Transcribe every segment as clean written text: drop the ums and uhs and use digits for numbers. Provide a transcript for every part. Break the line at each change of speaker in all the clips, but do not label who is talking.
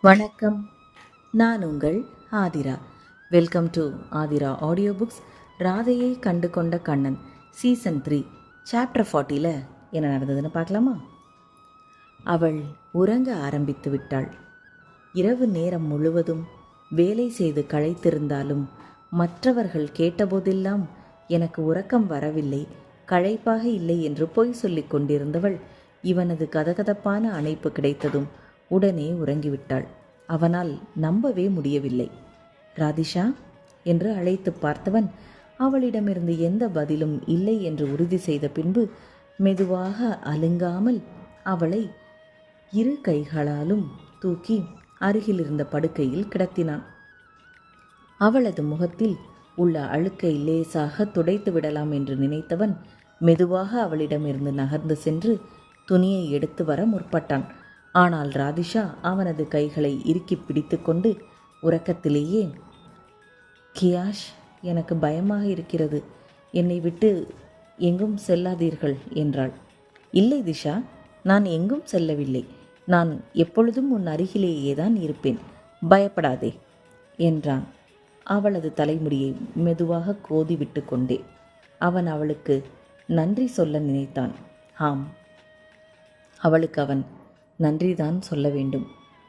வணக்கம். நான் உங்கள் Aathira. Welcome to Aathira audio books. ராதையை கண்டு கொண்ட கண்ணன் சீசன் 3 சாப்டர் 40 என்ன நடந்ததுன்னு பார்க்கலாமா? அவள் உறங்க ஆரம்பித்து விட்டாள். இரவு நேரம் முழுவதும் வேலை செய்து களைத்திருந்தாலும் மற்றவர்கள் கேட்டபோதெல்லாம் எனக்கு உறக்கம் வரவில்லை, களைப்பாக இல்லை என்று பொய் சொல்லிக் கொண்டிருந்தவள் இவனது கதகதப்பான அணைப்பு கிடைத்ததும் உடனே உறங்கிவிட்டாள். அவனால் நம்பவே முடியவில்லை. ராதிஷா என்று அழைத்து பார்த்தவன் அவளிடமிருந்து எந்த பதிலும் இல்லை என்று உறுதி செய்த பின்பு மெதுவாக அலுங்காமல் அவளை இரு கைகளாலும் தூக்கி அருகில் இருந்த படுக்கையில் கிடத்தினான். அவளது முகத்தில் உள்ள அழுக்கை லேசாக துடைத்து விடலாம் என்று நினைத்தவன் மெதுவாக அவளிடமிருந்து நகர்ந்து சென்று துணியை எடுத்து வர முற்பட்டான். ஆனால் ராதிஷா அவனது கைகளை இறுக்கி பிடித்து கொண்டு உறக்கத்திலேயே, கியாஷ், எனக்கு பயமாக இருக்கிறது, என்னை விட்டு எங்கும் செல்லாதீர்கள் என்றாள். இல்லை திஷா, நான் எங்கும் செல்லவில்லை, நான் எப்பொழுதும் உன் அருகிலேயே தான் இருப்பேன், பயப்படாதே என்றான் அவளது தலைமுடியை மெதுவாக கோதி விட்டு கொண்டே. அவன் அவளுக்கு நன்றி சொல்ல நினைத்தான். ஆம், அவளுக்கு அவன் நன்றிதான் சொல்ல வேண்டும்.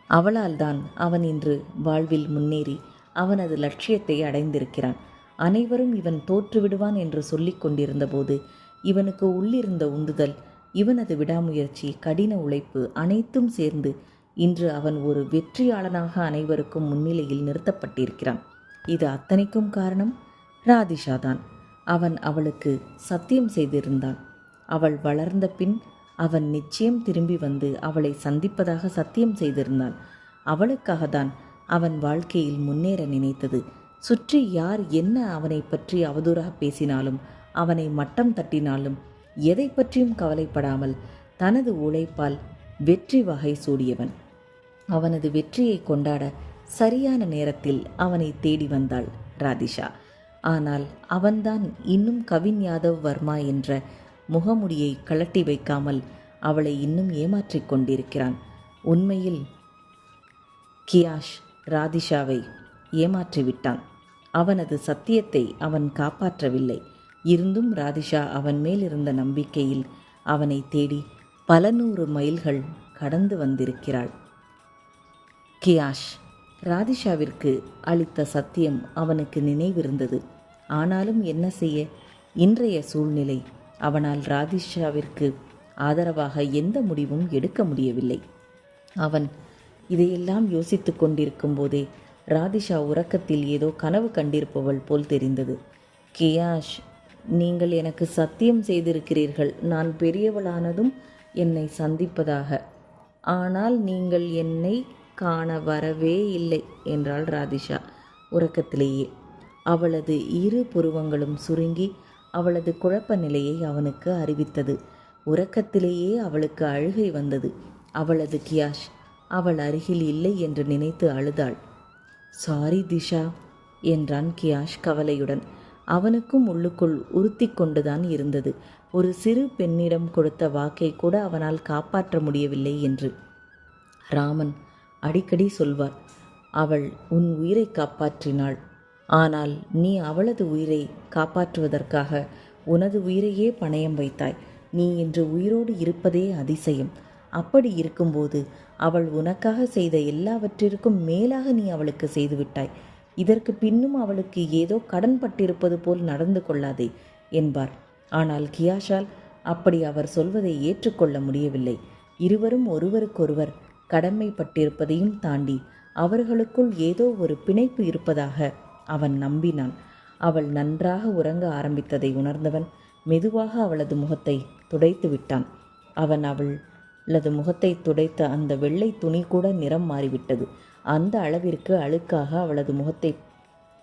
அவளால் தான் அவன் இன்று வாழ்வில் முன்னேறி அவனது லட்சியத்தை அடைந்திருக்கிறான். அனைவரும் இவன் தோற்றுவிடுவான் என்று சொல்லிக் கொண்டிருந்த போது இவனுக்கு உள்ளிருந்த உந்துதல், இவனது விடாமுயற்சி, கடின உழைப்பு அனைத்தும் சேர்ந்து இன்று அவன் ஒரு வெற்றியாளனாக அனைவருக்கும் முன்னிலையில் நிறுத்தப்பட்டிருக்கிறான். இது அத்தனைக்கும் காரணம் ராதிஷா தான். அவன் அவளுக்கு சத்தியம் செய்திருந்தான். அவள் வளர்ந்த பின் அவன் நிச்சயம் திரும்பி வந்து அவளை சந்திப்பதாக சத்தியம் செய்திருந்தான். அவளுக்காக தான் அவன் வாழ்க்கையில் முன்னேற நினைத்தது. சுற்றி யார் என்ன அவனை பற்றி அவதூறாக பேசினாலும், அவனை மட்டம் தட்டினாலும் எதை பற்றியும் கவலைப்படாமல் தனது உழைப்பால் வெற்றி வகை சூடியவன். அவனது வெற்றியை கொண்டாட சரியான நேரத்தில் அவனை தேடி வந்தாள் ராதிஷா. ஆனால் அவன்தான் இன்னும் கவின் யாதவ் வர்மா என்ற முகமுடியை கழட்டி வைக்காமல் அவளை இன்னும் ஏமாற்றிக் கொண்டிருக்கிறான். உண்மையில் கியாஷ் ராதிஷாவை ஏமாற்றிவிட்டான். அவனது சத்தியத்தை அவன் காப்பாற்றவில்லை. இருந்தும் ராதிஷா அவன் மேல் இருந்த நம்பிக்கையில் அவனை தேடி பல 100 மைல்கள் கடந்து வந்திருக்கிறாள். கியாஷ் ராதிஷாவிற்கு அளித்த சத்தியம் அவனுக்கு நினைவிருந்தது. ஆனாலும் என்ன செய்ய, இன்றைய சூழ்நிலை அவனால் ராதிஷாவிற்கு ஆதரவாக எந்த முடிவும் எடுக்க முடியவில்லை. அவன் இதையெல்லாம் யோசித்து கொண்டிருக்கும் போதே ராதிஷா உறக்கத்தில் ஏதோ கனவு கண்டிருப்பவள் போல் தெரிந்தது. கியாஷ், நீங்கள் எனக்கு சத்தியம் செய்திருக்கிறீர்கள், நான் பெரியவளானதும் என்னை சந்திப்பதாக. ஆனால் நீங்கள் என்னை காண வரவே இல்லை என்றாள் ராதிஷா உறக்கத்திலேயே. அவளது இரு புருவங்களும் சுருங்கி அவளது குழப்ப நிலையை அவனுக்கு அறிவித்தது. உறக்கத்திலேயே அவளுக்கு அழுகை வந்தது. அவளது கியாஷ் அவள் அருகில் இல்லை என்று நினைத்து அழுதாள். சாரி திஷா என்றான் கியாஷ் கவலையுடன். அவனுக்கும் உள்ளுக்குள் உறுத்தி கொண்டுதான் இருந்தது, ஒரு சிறு பெண்ணிடம் கொடுத்த வாக்கை கூட அவனால் காப்பாற்ற முடியவில்லை என்று. ராமன் அடிக்கடி சொல்வார், அவள் உன் உயிரை காப்பாற்றினாள், ஆனால் நீ அவளது உயிரை காப்பாற்றுவதற்காக உனது உயிரையே பணயம் வைத்தாய். நீ இன்று உயிரோடு இருப்பதே அதிசயம். அப்படி இருக்கும்போது அவள் உனக்காக செய்த எல்லாவற்றிற்கும் மேலாக நீ அவளுக்கு செய்துவிட்டாய். இதற்கு பின்னும் அவளுக்கு ஏதோ கடன் பட்டிருப்பது போல் நடந்து கொள்ளாதே என்பார். ஆனால் கியாஷால் அப்படி அவர் சொல்வதை ஏற்றுக்கொள்ள முடியவில்லை. இருவரும் ஒருவருக்கொருவர் கடமைப்பட்டிருப்பதையும் தாண்டி அவர்களுக்குள் ஏதோ ஒரு பிணைப்பு இருப்பதாக அவன் நம்பினான். அவள் நன்றாக உறங்க ஆரம்பித்ததை உணர்ந்தவன் மெதுவாக அவளது முகத்தை துடைத்து விட்டான். அவன் அவளது முகத்தை துடைத்த அந்த வெள்ளை துணி கூட நிறம் மாறிவிட்டது. அந்த அளவிற்கு அழுக்காக அவளது முகத்தை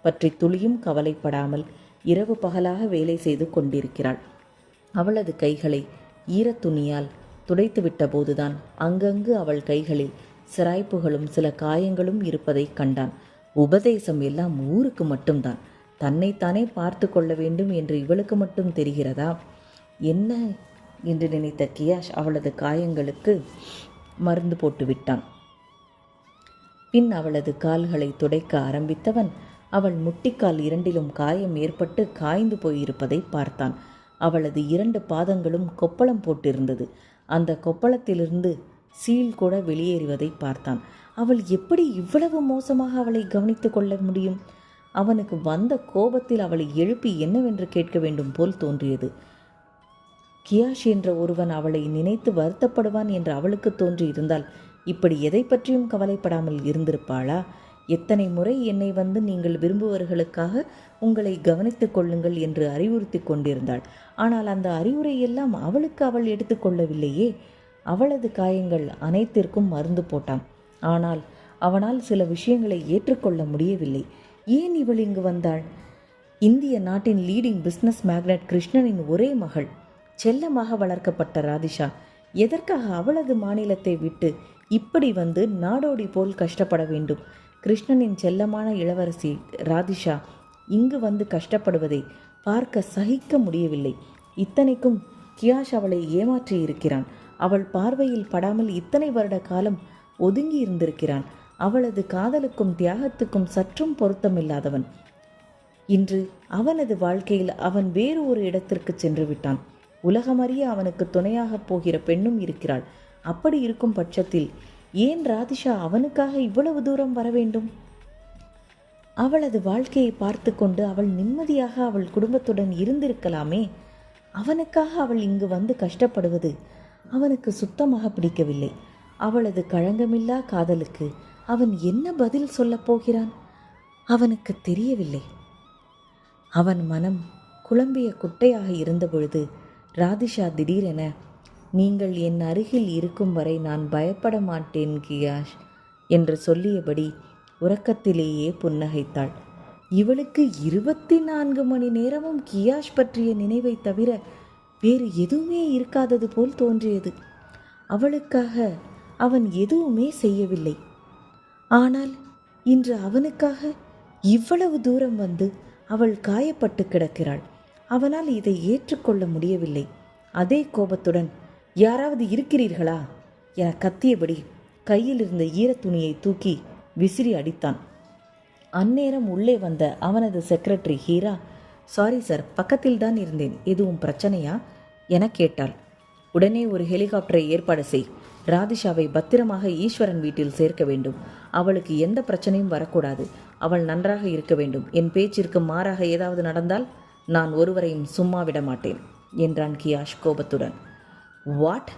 பற்றி துளியும் கவலைப்படாமல் இரவு பகலாக வேலை செய்து கொண்டிருக்கிறாள். அவளது கைகளை ஈரத்துணியால் துடைத்துவிட்ட போதுதான் அங்கங்கு அவள் கைகளில் சிராய்ப்புகளும் சில காயங்களும் இருப்பதை கண்டான். உபதேசம் எல்லாம் ஊருக்கு மட்டும்தான், தன்னைத்தானே பார்த்து கொள்ள வேண்டும் என்று இவளுக்கு மட்டும் தெரிகிறதா என்ன என்று நினைத்த கியாஷ் அவளது காயங்களுக்கு மருந்து போட்டு விட்டான். பின் அவளது கால்களை துடைக்க ஆரம்பித்தவன் அவள் முட்டிக்கால் இரண்டிலும் காயம் ஏற்பட்டு காய்ந்து போயிருப்பதை பார்த்தான். அவளது 2 பாதங்களும் கொப்பளம் போட்டிருந்தது. அந்த கொப்பளத்திலிருந்து சீல் கூட வெளியேறுவதை பார்த்தான். அவள் எப்படி இவ்வளவு மோசமாக அவளை கவனித்து கொள்ள முடியும்? அவனுக்கு வந்த கோபத்தில் அவளை எழுப்பி என்னவென்று கேட்க வேண்டும் போல் தோன்றியது. கியாஷ் என்ற ஒருவன் அவளை நினைத்து வருத்தப்படுவான் என்று அவளுக்கு தோன்றியிருந்தால் இப்படி எதை பற்றியும் கவலைப்படாமல் இருந்திருப்பாளா? எத்தனை முறை என்னை வந்து நீங்கள் விரும்புவர்களுக்காக உங்களை கவனித்துக் கொள்ளுங்கள் என்று அறிவுறுத்தி கொண்டிருந்தாள். ஆனால் அந்த அறிவுரையெல்லாம் அவளுக்கு அவள் எடுத்துக்கொள்ளவில்லையே. அவளது காயங்கள் அனைத்திற்கும் மருந்து போட்டான். ஆனால் அவனால் சில விஷயங்களை ஏற்றுக்கொள்ள முடியவில்லை. ஏன் இவள் இங்கு வந்தாள்? இந்திய நாட்டின் லீடிங் பிஸ்னஸ் மேக்னட் கிருஷ்ணனின் ஒரே மகள், செல்லமாக வளர்க்கப்பட்ட ராதிஷா எதற்காக அவளது மாநிலத்தை விட்டு இப்படி வந்து நாடோடி போல் கஷ்டப்பட வேண்டும்? கிருஷ்ணனின் செல்லமான இளவரசி ராதிஷா இங்கு வந்து கஷ்டப்படுவதை பார்க்க சகிக்க முடியவில்லை. இத்தனைக்கும் கியாஷ் அவளை ஏமாற்றி இருக்கிறான். அவள் பார்வையில் படாமல் இத்தனை வருட காலம் ஒதுங்கி இருந்திருக்கிறான். அவளது காதலுக்கும் தியாகத்துக்கும் சற்றும் பொருத்தமில்லாதவன். இன்று அவனது வாழ்க்கையில் அவன் வேறு ஒரு இடத்திற்கு சென்று விட்டான். உலகமறிய அவனுக்கு துணையாக போகிற பெண்ணும் இருக்கிறாள். அப்படி இருக்கும் பட்சத்தில் ஏன் ராதிஷா அவனுக்காக இவ்வளவு தூரம் வர வேண்டும்? அவளது வாழ்க்கையை பார்த்து கொண்டு அவள் நிம்மதியாக அவள் குடும்பத்துடன் இருந்திருக்கலாமே. அவனுக்காக அவள் இங்கு வந்து கஷ்டப்படுவது அவனுக்கு சுத்தமாக பிடிக்கவில்லை. அவளது களங்கமில்லா காதலுக்கு அவன் என்ன பதில் சொல்லப் போகிறான்? அவனுக்கு தெரியவில்லை. அவன் மனம் குழம்பிய குட்டையாக இருந்தபொழுது ராதிஷா திடீரென, நீங்கள் என் அருகில் இருக்கும் வரை நான் பயப்பட மாட்டேன் கியாஷ் என்று சொல்லியபடி உறக்கத்திலேயே புன்னகைத்தாள். இவளுக்கு 24 மணி நேரமும் கியாஷ் பற்றிய நினைவை தவிர வேறு எதுவுமே இருக்காதது போல் தோன்றியது. அவளுக்காக அவன் எதுவுமே செய்யவில்லை. ஆனால் இன்று அவனுக்காக இவ்வளவு தூரம் வந்து அவள் காயப்பட்டு கிடக்கிறாள். அவனால் இதை ஏற்றுக்கொள்ள முடியவில்லை. அதே கோபத்துடன், யாராவது இருக்கிறீர்களா என கத்தியபடி கையில் இருந்த ஈரத்துணியை தூக்கி விசிறி அடித்தான். அந்நேரம் உள்ளே வந்த அவனது செக்ரட்டரி ஹீரா, சாரி சார், பக்கத்தில் தான் இருந்தேன், எதுவும் பிரச்சனையா என கேட்டாள். உடனே ஒரு ஹெலிகாப்டரை ஏற்பாடு செய். ராதிஷாவை பத்திரமாக ஈஸ்வரன் வீட்டில் சேர்க்க வேண்டும். அவளுக்கு எந்த பிரச்சனையும் வரக்கூடாது. அவள் நன்றாக இருக்க வேண்டும். என் பேச்சிற்கு மாறாக ஏதாவது நடந்தால் நான் ஒருவரையும் சும்மா விட மாட்டேன் என்றான் கியாஷ் கோபத்துடன். வாட்?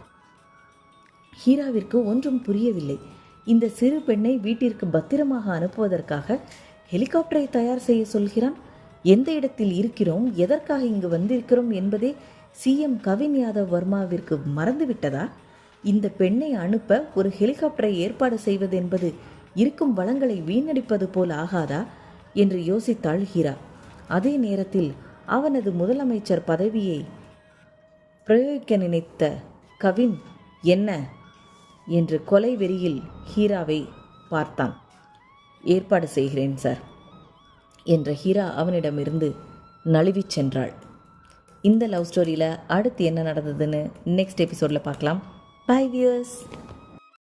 ஹீராவிற்கு ஒன்றும் புரியவில்லை. இந்த சிறு பெண்ணை வீட்டிற்கு பத்திரமாக அனுப்புவதற்காக ஹெலிகாப்டரை தயார் செய்ய சொல்கிறான். எந்த இடத்தில் இருக்கிறோம், எதற்காக இங்கு வந்திருக்கிறோம் என்பதே சிஎம் கவின் யாதவ் வர்மாவிற்கு மறந்துவிட்டதா? இந்த பெண்ணை அனுப்ப ஒரு ஹெலிகாப்டரை ஏற்பாடு செய்வது என்பது இருக்கும் வளங்களை வீணடிப்பது போல் ஆகாதா என்று யோசித்தாள் ஹீரா. அதே நேரத்தில் அவனது முதலமைச்சர் பதவியை பிரயோகிக்க நினைத்த கவின் என்ன என்று கொலை வெறியில் ஹீராவை பார்த்தான். ஏற்பாடு செய்கிறேன் சார் என்ற ஹீரா அவனிடமிருந்து நழுவிச் சென்றாள். இந்த லவ் ஸ்டோரியில் அடுத்து என்ன நடந்ததுன்னு நெக்ஸ்ட் எபிசோடில் பார்க்கலாம். Bye viewers.